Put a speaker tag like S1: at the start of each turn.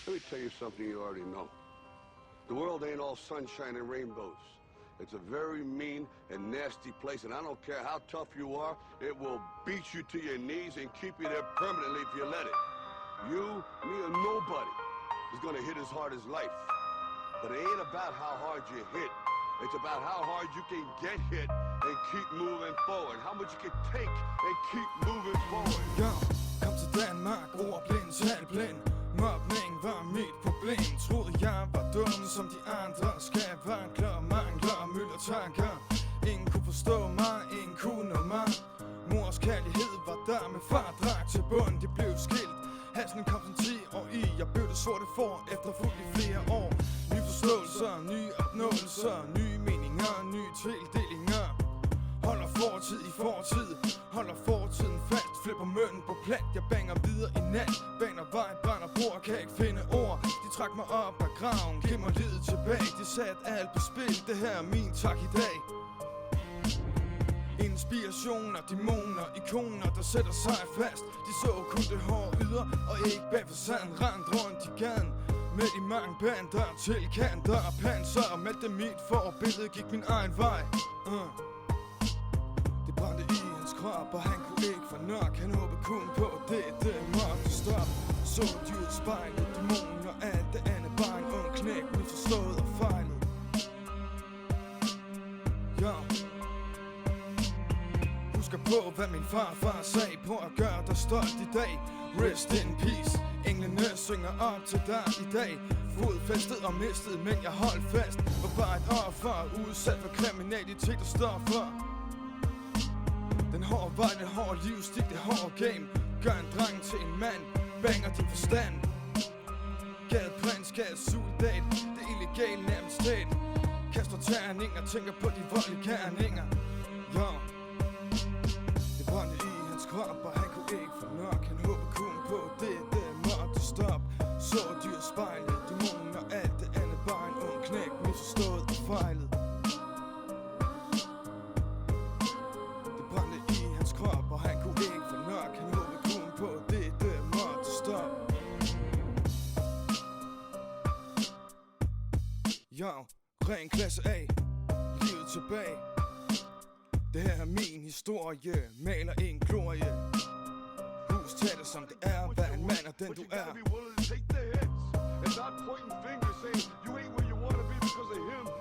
S1: Let me tell you something you already know. The world ain't all sunshine and rainbows. It's a very mean and nasty place, and I don't care how tough you are, it will beat you to your knees and keep you there permanently if you let it. You, me, or nobody is gonna hit as hard as life. But it ain't about how hard you hit. It's about how hard you can get hit and keep moving forward. How much you can take and keep moving forward.
S2: Ja, kom til Danmark, ordblind, talblind. Mobning var mit problem. Troede jeg var dum som de andre. Skavanker, mangler, mylder tanker. Ingen kunne forstå mig, ingen kunne nå mig. Mors kærlighed var der med far drak til bund. De blev skilt, halsen kom som 10 år i. Jeg blev det sorte for efter fuldt i flere år. Nye forståelser, nye opnåelser, nye meninger, nye tildelinger. Holder fortid i fortid, holder fortiden fast. Flipper mønnen på plat, jeg banger videre i nat. Baner vej, brænder bord, kan ikke finde ord. De trak mig op af graven, giv mig livet tilbage. De satte alt på spil, det her er min tak i dag. Inspirationer, dæmoner, ikoner, der sætter sig fast. De så kun det hårde yder, og ikke bag facaden. Rent rundt i gaden med de mange bander, tilkanter og panser. Meldte mit forbillede, gik min egen vej. Det brændte i hans krop, og han kunne ikke få nok. Han håbede kun på det måtte stoppe. Så dyrt spejlet, dæmoner, alt det andet. Bare en ung knæk, misforstået og fejlet. Ja. Husker på, hvad min farfar sagde. På at gøre dig stolt i dag. Rest in peace. Englene synger op til dig i dag. Fodfæstet og mistet, men jeg holdt fast. Var bare et offer, udsat for kriminalitet og stoffer. Den hårde vej, den hårde livsstil, det hårde game. Gør en dreng til en mand, banger din forstand. Gadeprins, gadesoldat, det illegale nærmest stat. Kaster terninger, tænker på de voldelige gerninger. Jo. Det brændte i hans krop, og han kunne ikke få nok. Han håbede kun på det måtte stoppe. Så dyr spejlet, dæmoner, alt det andet. Bare en ung knæk, misforstået og fejlet. Og han kunne ikke få nok. Han håbede kun på det måtte stoppe. Jo, ren klasse A, livet tilbage. Det her er min historie, maler en glorie. Hus, tag det som det er, hvad en mand er den du er.
S1: And not pointing fingers saying you ain't where you wanna be because of him.